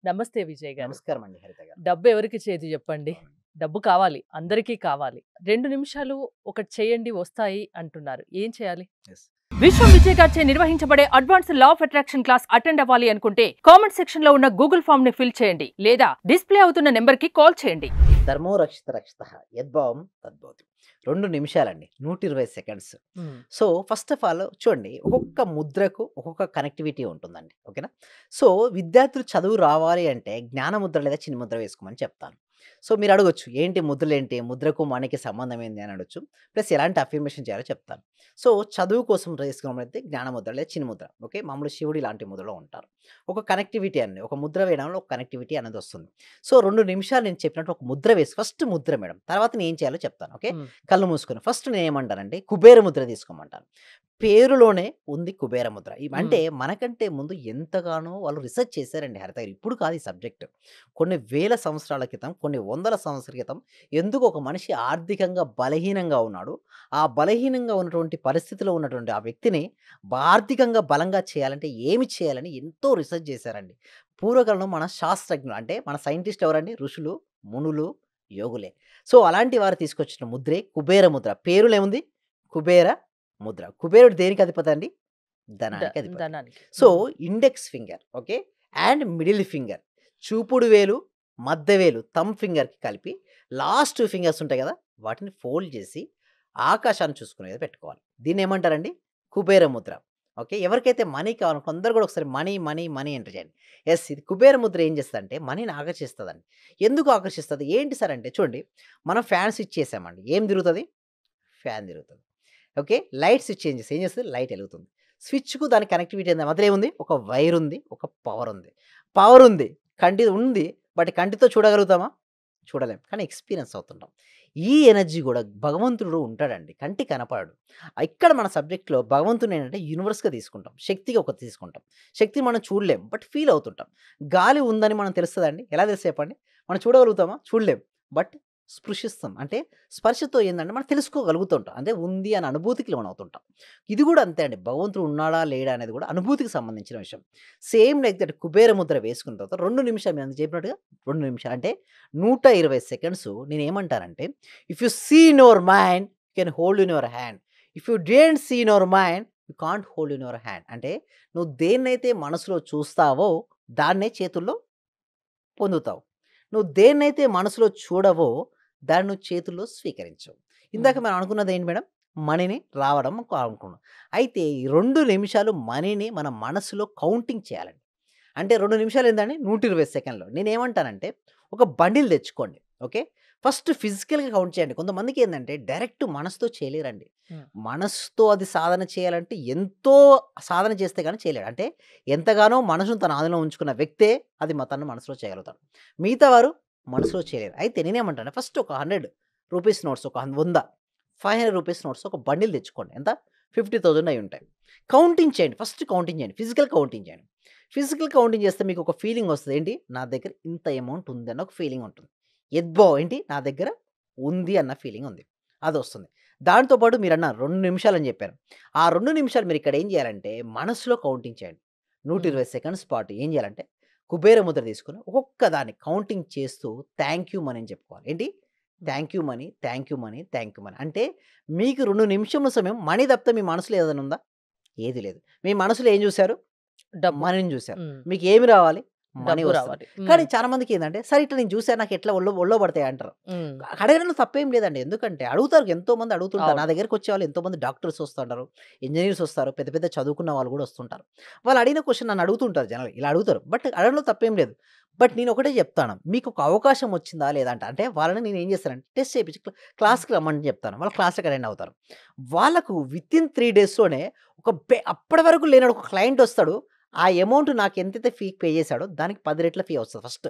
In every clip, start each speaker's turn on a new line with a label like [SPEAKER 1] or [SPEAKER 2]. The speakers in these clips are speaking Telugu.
[SPEAKER 1] నమస్తే విజయ్ గారు.
[SPEAKER 2] నమస్కారం అండి హరిత గారు.
[SPEAKER 1] డబ్బు ఎవరికి చేతి చెప్పండి?
[SPEAKER 2] అవునండి.
[SPEAKER 1] డబ్బు కావాలి. అందరికీ కావాలి. 2 నిమిషాలు ఒకటి చేయండి వస్తాయి అంటున్నారు. ఏం చేయాలి?
[SPEAKER 2] యెస్.
[SPEAKER 1] విశ్వం విజయ్ గారిచే నిర్వహించబడే advanced law of attraction class attend అవ్వాలి అనుకుంటే కామెంట్ సెక్షన్ లో ఉన్న గూగుల్ ఫామ్ ని ఫిల్ చేయండి లేదా డిస్ప్లే అవుతున్న నెంబర్ కి కాల్ చేయండి.
[SPEAKER 2] ధర్మో రక్షిత రక్షితః యద్భావం తద్భవతి. 2 నిమిషాలండి. 120 seconds. So, first of all చూడండి, ఒక్కొక్క ముద్రకు ఒక్కొక్క కనెక్టివిటీ ఉంటుందండి. ఓకేనా? సో, విద్యార్థులు చదువు రావాలి అంటే జ్ఞాన ముద్ర లేదా చిన్న ముద్ర వేసుకోమని చెప్తాను. సో, మీరు అడగొచ్చు, ఏంటి ముద్రలేంటి? ముద్రకు మనకి సంబంధం ఏంది అని అడగొచ్చు. ప్లస్ ఎలాంటి అఫర్మేషన్ చేయాలో చెప్తాను. సో, చదువు కోసం వేసుకోవడమైతే జ్ఞాన ముద్ర లేదా చిన్న ముద్ర. ఓకే? మామూలు శివుడు ఇలాంటి ముద్రలో ఉంటారు. ఒక కనెక్టివిటీ అండి. ఒక ముద్ర వేయడంలో ఒక కనెక్టివిటీ అనేది వస్తుంది. సో, 2 నిమిషాలు నేను చెప్పినట్టు ఒక ముద్ర వేసి ఫస్ట్ ముద్ర మేడం. తర్వాత నేను ఏం చేయాలో చెప్తాను. ఓకే? కళ్ళు మూసుకొని ఫస్ట్ నేనేమంటానంటే కుబేర ముద్ర తీసుకోమంటాను. పేరులోనే ఉంది కుబేర ముద్ర. అంటే మనకంటే ముందు ఎంతగానో వాళ్ళు రిసర్చ్ చేశారండి హరిత గారు. ఇప్పుడు కాదు ఈ సబ్జెక్ట్. కొన్ని వేల సంవత్సరాల క్రితం, కొన్ని వందల సంవత్సరాల క్రితం ఎందుకు ఒక మనిషి ఆర్థికంగా బలహీనంగా ఉన్నాడు. ఆ బలహీనంగా ఉన్నటువంటి పరిస్థితిలో ఉన్నటువంటి ఆ వ్యక్తిని ఆర్థికంగా బలంగా చేయాలంటే ఏమి చేయాలని ఎంతో రిసర్చ్ చేశారండి. పూర్వకాలంలో మన శాస్త్రజ్ఞులు అంటే మన సైంటిస్ట్ ఎవరండి? ఋషులు, మునులు, యోగులే. సో, అలాంటి వారు తీసుకొచ్చిన ముద్రే కుబేర ముద్ర. పేరులో ఏముంది? కుబేర ముద్ర. కుబేరుడు దేనికి అధిపతి అండి? ధనానికి అధిపతి.
[SPEAKER 1] ధనానికి.
[SPEAKER 2] So, index finger okay? And middle finger, చూపుడు వేలు, మధ్య వేలు, థంబ్ ఫింగర్‌కి కలిపి లాస్ట్ ఫింగర్స్ ఉంటాయి కదా! వాటిని ఫోల్డ్ చేసి ఆకాశాన్ని చూసుకునేది పెట్టుకోవాలి. దీన్నేమంటారండి? కుబేర ముద్ర. ఓకే? ఎవరికైతే మనీ కావాలో కొందరు కూడా ఒకసారి మనీ, మనీ, మనీ ఎంటర్ చేయండి. యెస్, ఇది కుబేర ముద్ర ఏం చేస్తదంటే మనీని ఆకర్షిస్తదండి. ఎందుకు ఆకర్షిస్తది? ఏంటి సార్ అంటే చూడండి, మనం ఫ్యాన్ స్విచ్ చేసామండి. ఏం తిరుగుతది? ఫ్యాన్ తిరుగుతది. ఓకే? లైట్ స్విచ్ చేంజ్ చేస్తే ఏం చేస్తది? లైట్ ఎలుగుతుంది. స్విచ్‌కు దానికి కనెక్టివిటీ ఏంది? మధ్యలో ఏముంది? ఒక వైర్ ఉంది. ఒక పవర్ ఉంది. పవర్ ఉంది. కంటి ఉంది. బట్ కంటితో చూడగలుగుతామా? చూడలేం. కానీ ఎక్స్‌పీరియన్స్ అవుతుంటాం. ఈ ఎనర్జీ గూడా భగవంతుడు ఉంటాడండి. కంటికి కనపడడు. ఇక్కడ మన సబ్జెక్ట్‌లో భగవంతుడిని ఏంటంటే యూనివర్స్‌గా తీసుకుంటాం. శక్తిగా ఒకటి తీసుకుంటాం. శక్తిని మనం చూడలేం. బట్ ఫీల్ అవుతుంటాం. గాలి ఉందని మనం తెలుస్తదండి. ఎలా తెలుసు చెప్పండి? మనం చూడగలుగుతామా? చూడలేం. బట్ స్పృశిస్తాం. అంటే స్పర్శతో ఏందంటే మనం తెలుసుకోగలుగుతుంటాం. అంటే ఉంది అనే అనుభూతికి లోనవుతుంటాం. ఇది గూడా అంతే అండి. భగవంతుడు ఉన్నాడా? లేడా? అనేది కూడా అనుభూతికి సంబంధించిన విషయం. Same like that Kubera Mudra వేసుకున్న తర్వాత 2 నిమిషాలు నేను చెప్పినట్టుగా 2 నిమిషాలు అంటే 120 సెకండ్స్ నేనేమంటానంటే, if you see in your mind you can hold in your hand. If you don't see in your mind you can't hold in your hand. అంటే నువ్వు దేన్నైతే మనసులో చూస్తావో దాన్నే చేతుల్లో పొందుతావు. నువ్వు దేన్నైతే మనసులో చూడవో దాన్ని నువ్వు చేతుల్లో స్వీకరించవు. ఇందాక మనం అనుకున్నది ఏంటి మేడం? మనీని రావడం అనుకున్నాం. అయితే ఈ 2 నిమిషాలు మనీని మన మనసులో కౌంటింగ్ చేయాలండి. అంటే 2 నిమిషాలు ఏందండి? 120 సెకన్లు. నేనేమంటానంటే ఒక బండిల్ తెచ్చుకోండి. ఓకే? ఫస్ట్ ఫిజికల్‌గా కౌంట్ చేయండి. కొంతమందికి ఏందంటే డైరెక్ట్ మనసుతో చేయలేరండి. మనసుతో అది సాధన చేయాలంటే ఎంతో సాధన చేస్తే గాని చేయలేడు. అంటే ఎంతగానో మనసును తన ఆధీనంలో ఉంచుకున్న వ్యక్తే అది తను మనసులో చేయగలుగుతాడు. మిగతా వారు మనసులో చేయలేరు. అయితే నేనేమంటాను ఫస్ట్ ఒక 100 రూపీస్ నోట్స్, ఒక 100, 500 రూపీస్ నోట్స్ ఒక బండిల్ తెచ్చుకోండి. ఎంత? 50,000 అయ్యుంటాయి. కౌంటింగ్ చేయండి. ఫస్ట్ కౌంటింగ్ చేయండి. ఫిజికల్ కౌంటింగ్ చేయండి. ఫిజికల్ కౌంటింగ్ చేస్తే మీకు ఒక ఫీలింగ్ వస్తది. ఏంటి? నా దగ్గర ఇంత అమౌంట్ ఉంది అన్న ఒక ఫీలింగ్ ఉంటుంది. ఏంటి? నా దగ్గర ఉంది అన్న ఫీలింగ్ ఉంది. అదొస్తుంది. దాంతో పాటు మీరన్నారు 2 నిమిషాలని చెప్పారు. ఆ 2 నిమిషాలు మీరిక్కడ ఏం చేయాలంటే మనసులో కౌంటింగ్ చేయండి. 120 సెకండ్స్ పాటు ఏం చేయాలంటే కుబేర ముద్ర తీసుకొని ఒక్కొక్క దాన్ని కౌంటింగ్ చేస్తూ థాంక్ యూ మనీ అని చెప్పుకోవాలి. ఏంటి? Thank you money, thank you money, thank you money. అంటే మీకు 2 నిమిషముల సమయం మనీ తప్పితే మీ మనసులో ఏదైనా ఉందా? ఏది లేదు. మీ మనసులో ఏం చూసారు?
[SPEAKER 1] డబ్బు.
[SPEAKER 2] మనీని చూసారు. మీకేమి రావాలి? మనీ
[SPEAKER 1] డబ్బు
[SPEAKER 2] వస్తది.
[SPEAKER 1] రావాలి.
[SPEAKER 2] కానీ చాలా మందికి ఏందంటే, సరే ఇట్లా నేను చూసాను నాకు ఎట్లా ఒళ్ళో పడతాయి అంటారు. అడగడంలో తప్పేం లేదండి. ఎందుకంటే అడుగుతారు, ఎంతోమంది అడుగుతుంటారు. నా
[SPEAKER 1] అవును.
[SPEAKER 2] దగ్గరికొచ్చేవాళ్ళు ఎంతోమంది డాక్టర్స్ వస్తుంటారు, ఇంజినీర్స్ వస్తారు, పెద్ద పెద్ద చదువుకున్న వాళ్ళు కూడా వస్తుంటారు. వాళ్ళు అడిగిన క్వెషన్ నన్ను అడుగుతుంటారు జనాలు. ఇలా అడుగుతారు. బట్ అడగడంలో తప్పేం లేదు. బట్ నేను ఒకటే చెప్తాను. మీకు ఒక అవకాశం వచ్చిందా లేదా అంటే వాళ్ళని నేను ఏం చేస్తానంటే టెస్ట్ చేపించి క్లాస్‌కి రమ్మని చెప్తాను. వాళ్ళు క్లాస్‌కి అటెండ్ అవుతారు. వాళ్ళకు వితిన్ 3 డేస్‌లోనే ఒక అప్పటి వరకు లేని ఒక క్లయింట్ వస్తాడు. ఆ అమౌంట్ నాకు ఎంతైతే ఫీ పే చేశాడో దానికి 10 రెట్ల ఫీ వస్తది ఫస్ట్.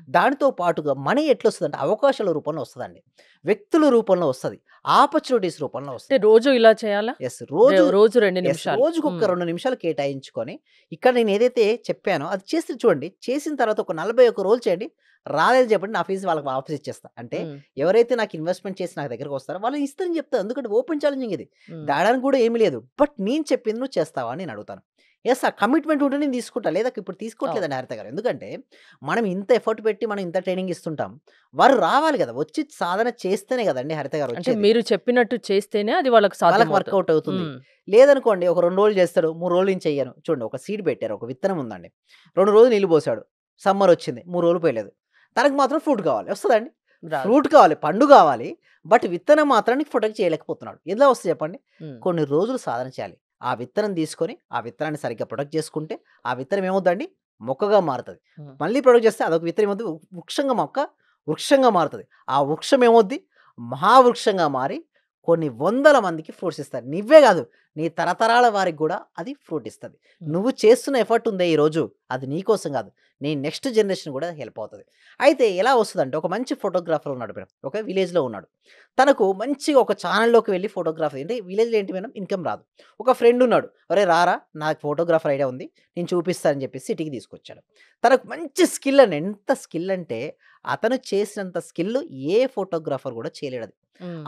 [SPEAKER 2] దానితో పాటుగా మనీ ఎట్లొస్తదంటే అవకాశాల రూపంలో వస్తదండి. వ్యక్తుల రూపంలో వస్తది. ఆపర్చునిటీస్ రూపంలో
[SPEAKER 1] అంటే
[SPEAKER 2] వస్తది.
[SPEAKER 1] రోజు ఇలా చేయాలా?
[SPEAKER 2] యెస్. రోజు
[SPEAKER 1] రోజు 2
[SPEAKER 2] యెస్.
[SPEAKER 1] నిమిషాలు.
[SPEAKER 2] రోజుకొక 2 నిమిషాలు కేటాయించుకొని, ఇక్కడ నేను ఏదైతే చెప్పానో అది చేసి చూడండి. చేసిన తర్వాత ఒక 41 రోజులు చేయండి. రాలేదు చెప్పండి, నా ఫీస్ వాళ్ళకి వాపస్ ఇచ్చేస్తా. అంటే ఎవరైతే నాకు ఇన్వెస్ట్‌మెంట్ చేసి నా దగ్గరకొస్తారో వాళ్ళకి ఇస్తానని చెప్తా. ఎందుకంటే ఓపెన్ ఛాలెంజింగ్ ఇది. దాడానికి కూడా ఏమి లేదు. బట్ నేను చెప్పింది నువ్వు చేస్తావా అని నేను అడుగుతాను. యెస్. ఆ కమిట్మెంట్ ఉంటే నేను తీసుకుంటా. లేదా ఇప్పుడు తీసుకోవట్లేదండి హరిత గారు. ఎందుకంటే మనం ఇంత ఎఫర్ట్ పెట్టి మనం ఇంత ట్రైనింగ్ ఇస్తుంటాం. వారు రావాలి గదా! వచ్చి సాధన చేస్తేనే గదండీ హరిత గారు
[SPEAKER 1] అంటే
[SPEAKER 2] వచ్చేది.
[SPEAKER 1] మీరు చెప్పినట్టు చేస్తేనే అది వాళ్ళకి
[SPEAKER 2] వాళ్ళకి
[SPEAKER 1] సాధ్యమవుతుంది.
[SPEAKER 2] వర్కౌట్ అవుతుంది. లేదనుకోండి ఒక 2 రోజులు చేస్తాడు. 3 రోజులు నేను చెయ్యను. చూడండి ఒక సీడ్ పెట్టారు. ఒక విత్తనం ఉందండి. 2 రోజులు నీళ్లు పోసాడు. సమ్మర్ వచ్చింది. 3 రోజులు పోయలేదు. తనకు మాత్రం ఫ్రూట్ కావాలి. వస్తదండి?
[SPEAKER 1] రాదు.
[SPEAKER 2] ఫ్రూట్ కావాలి. పండు కావాలి. బట్ విత్తనం మాత్రానికి ప్రొటెక్ట్ చేయలేకపోతున్నాడు. ఎలా వస్తది చెప్పండి? కొన్ని రోజులు సాధన చేయాలి. ఆ విత్తనం తీసుకొని, ఆ విత్తనాన్ని సరిగ్గా ప్రొటెక్ట్ చేసుకుంటే, ఆ విత్తనం ఏమవుద్దండి? మొక్కగా మారుతది. మళ్ళీ ప్రొటెక్ట్ చేస్తే అదొక విత్తనం ఏమవుద్ది? వృక్షంగా మారుతది. ఆ వృక్షం ఏమవుద్ది? మహావృక్షంగా మారి కొన్ని వందల మందికి ఫ్రూట్స్ ఇస్తది. నువ్వే గాదు, నీ తరతరాల వారికి గూడా అది ఫ్రూట్ ఇస్తది. నువ్వు చేస్తున్న ఎఫర్ట్ ఉందే ఈరోజు, అది నీ కోసం గాదు. నీ నెక్స్ట్ జనరేషన్ గూడా హెల్ప్ అవుతది. అయితే ఎలా వస్తదంటే, ఒక మంచి ఫోటోగ్రాఫర్ ఉన్నాడు మేడం. ఒక విలేజ్‌లో ఉన్నాడు. తనకు మంచిగా ఒక ఛానెల్‌లోకి వెళ్లి ఫోటోగ్రఫీ అంటే విలేజ్‌లో ఏంటి మేడం ఇన్‌కమ్ రాదు. ఒక ఫ్రెండ్ ఉన్నాడు. "అరేయ్! రారా నాకు ఫోటోగ్రాఫర్ ఐడియా ఉంది. నేను చూపిస్తా" అని చెప్పేసి సిటీకి తీసుకొచ్చాడు. తనకు మంచి స్కిల్ అండి. ఎంత స్కిల్ అంటే, అతను చేసినంత స్కిల్ ఏ ఫోటోగ్రాఫర్ గూడా చేయలేడది.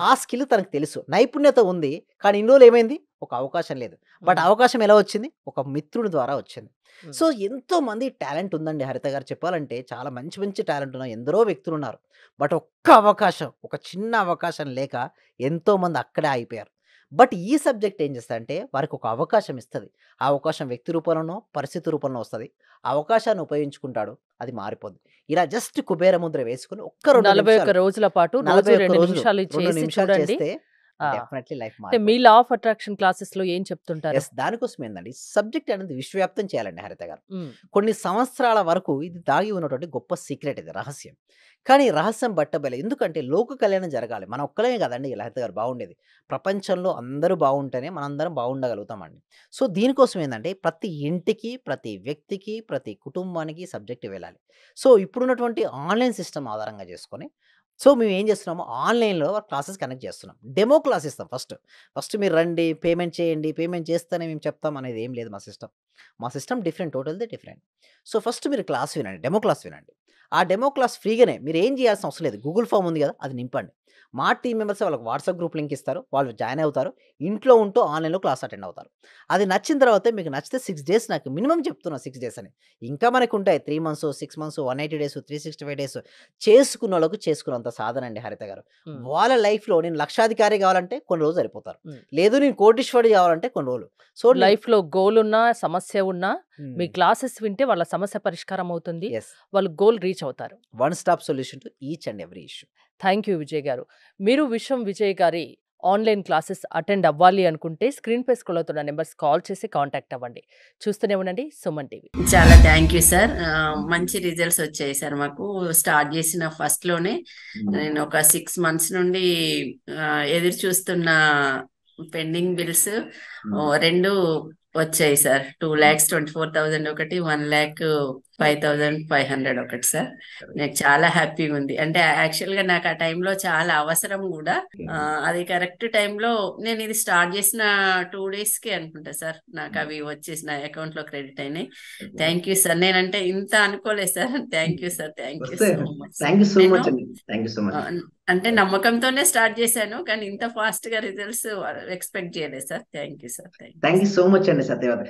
[SPEAKER 2] ఆ స్కిల్ తనకు తెలుసు. నైపుణ్యత ఉంది. కానీ ఇన్ని రోజులు ఏమైంది? ఒక అవకాశం లేదు. బట్ అవకాశం ఎలా వచ్చింది? ఒక మిత్రుడి ద్వారా వచ్చింది. సో, ఎంతోమంది టాలెంట్ ఉందండి హరిత గారు. చెప్పాలంటే చాలా మంచి మంచి టాలెంట్ ఉన్న ఎందరో వ్యక్తులున్నారు. బట్ ఒక్క అవకాశం, ఒక చిన్న అవకాశం లేక ఎంతోమంది అక్కడే ఆగిపోయారు. బట్ ఈ సబ్జెక్ట్ ఏం చేస్తదంటే వారికి ఒక అవకాశం ఇస్తది. ఆ అవకాశం వ్యక్తి రూపంలోనో, పరిస్థితి రూపంలో వస్తది. ఆ అవకాశాన్ని ఉపయోగించుకుంటాడు. అది మారిపోద్ది. ఇలా జస్ట్ కుబేర ముద్ర వేసుకొని ఒక్క 2
[SPEAKER 1] 41
[SPEAKER 2] నిమిషాలు,
[SPEAKER 1] రోజుల పాటు రోజు
[SPEAKER 2] 41
[SPEAKER 1] 2
[SPEAKER 2] రోజులు,
[SPEAKER 1] నిమిషాలు
[SPEAKER 2] 2
[SPEAKER 1] చేసి
[SPEAKER 2] నిమిషాలు
[SPEAKER 1] చూడండి.
[SPEAKER 2] చేస్తే
[SPEAKER 1] ఆ!
[SPEAKER 2] డెఫినెట్‌లీ లైఫ్
[SPEAKER 1] అంటే మీ
[SPEAKER 2] మారిపోద్ది.
[SPEAKER 1] లా ఆఫ్ అట్రాక్షన్ క్లాసెస్‌లో ఏం చెప్తుంటారు?
[SPEAKER 2] యెస్. దానికోసం ఏందండి సబ్జెక్ట్ అనేది విశ్వవ్యాప్తం చేయాలండి హరిత గారు.
[SPEAKER 1] హ్మ్.
[SPEAKER 2] కొన్ని సంవత్సరాల వరకు ఇది దాగి ఉన్నటువంటి గొప్ప సీక్రెట్ ఇది రహస్యం. కానీ రహస్యం బట్టబయలే. ఎందుకంటే లోక కళ్యాణం జరగాలి. మనం ఒక్కలమే కాదండి లలిత గారు బాగుండేది. ప్రపంచంలో అందరూ బాగుంటేనే మనందరం బాగుండగలుగుతామండి. సో, దీనికోసం ఏందంటే ప్రతి ఇంటికి, ప్రతి వ్యక్తికి, ప్రతి కుటుంబానికి సబ్జెక్ట్ వెళ్ళాలి. సో, ఇప్పుడున్నటువంటి ఆన్‌లైన్ సిస్టమ్ ఆధారంగా చేసుకొని సో, మేము ఏం చేస్తున్నాము ఆన్‌లైన్‌లో క్లాసెస్ కండక్ట్ చేస్తున్నాం. డెమో క్లాస్ ఇస్తాం ఫస్ట్. ఫస్ట్ మీరు రండి, పేమెంట్ చేయండి, పేమెంట్ చేస్తేనే మేము చెప్తాం అనేది ఏం లేదు మా సిస్టమ్. మా సిస్టమ్ డిఫరెంట్. టోటల్‌ది డిఫరెంట్. సో, ఫస్ట్ మీరు క్లాస్ వినండి. డెమో క్లాస్ వినండి. ఆ డెమో క్లాస్ ఫ్రీగానే. మీరేం చేయాల్సిన అవసరం లేదు. గూగుల్ ఫార్మ్ ఉంది కదా! అది నింపండి. మా టీమ్ మెంబర్సే వాళ్ళకి వాట్సాప్ గ్రూప్ లింక్ ఇస్తారు. వాళ్ళు జాయిన్ అవుతారు. ఇంట్లో ఉంటూ ఆన్‌లైన్‌లో క్లాస్ అటెండ్ అవుతారు. అది నచ్చిన తర్వాత మీకు నచ్చితే 6 డేస్ నాకు మినిమమ్ చెప్తున్నా 6 డేస్ అని. ఇంకా మనకుంటాయి 3 మంత్స్, 6 మంత్స్, 180 డేస్, 365 డేస్ చేసుకున్నోళ్ళకు చేసుకున్నంత సాధన అండి హరిత గారు.
[SPEAKER 1] హ్మ్.
[SPEAKER 2] వాళ్ళ లైఫ్‌లో నేను లక్షాధికారి కావాలంటే కొన్ని రోజులు సరిపోతారు.
[SPEAKER 1] హ్మ్.
[SPEAKER 2] లేదు నేను కోటీశ్వరుడు కావాలంటే కొన్ని రోజులు. సో, నేను
[SPEAKER 1] లైఫ్‌లో గోల్ ఉన్నా, సమస్య ఉన్నా మీ
[SPEAKER 2] హ్మ్.
[SPEAKER 1] క్లాసెస్ వింటే వాళ్ళ సమస్య పరిష్కారం అవుతుంది.
[SPEAKER 2] యెస్.
[SPEAKER 1] వాళ్ళు గోల్ రీచ్ అవుతారు.
[SPEAKER 2] One stop solution to each and every issue.
[SPEAKER 1] Thank you Vijay గారు. మీరు విజయ్ గారి ఆన్‌లైన్ క్లాసెస్ అటెండ్ అవ్వాలి అనుకుంటే స్క్రీన్‌పై స్క్రోల్ అవుతున్న నంబర్స్ కాల్ చేసి కాంటాక్ట్ అవ్వండి. చూస్తూనే ఉండండి సుమన్ టీవీ.
[SPEAKER 3] చాలా థ్యాంక్ యూ సార్. మంచి రిజల్ట్స్ వచ్చాయి సార్ మాకు. స్టార్ట్ చేసిన ఫస్ట్ లోనే నేను ఒక 6 మంత్స్ నుండి ఎదురు చూస్తున్న పెండింగ్ బిల్స్ 2 వచ్చాయి సార్. 2,24,000 ఒకటి, 1,05,500 ఒకటి సార్. నాకు చాలా హ్యాపీగా ఉంది. అంటే యాక్చువల్ గా నాకు ఆ టైంలో చాలా అవసరం కూడా. అది కరెక్ట్ టైంలో నేను ఇది స్టార్ట్ చేసిన 2 days కి అనుకుంటా సార్ నాకు అవి వచ్చేసి నా అకౌంట్ లో క్రెడిట్ అయినాయి. Thank you sir. నేనంటే ఇంత అనుకోలేదు sir. Thank you sir. Thank you so much.
[SPEAKER 4] Thank you so
[SPEAKER 3] నేను
[SPEAKER 4] మచ్ అండి. Thank you so much.
[SPEAKER 3] అంటే నమ్మకంతోనే స్టార్ట్ చేశాను, కానీ ఇంత ఫాస్ట్ గా రిజల్ట్స్ ఎక్స్పెక్ట్ చేయలేదు sir. Thank you sir.
[SPEAKER 4] Thank you so much అండి సత్యవతి.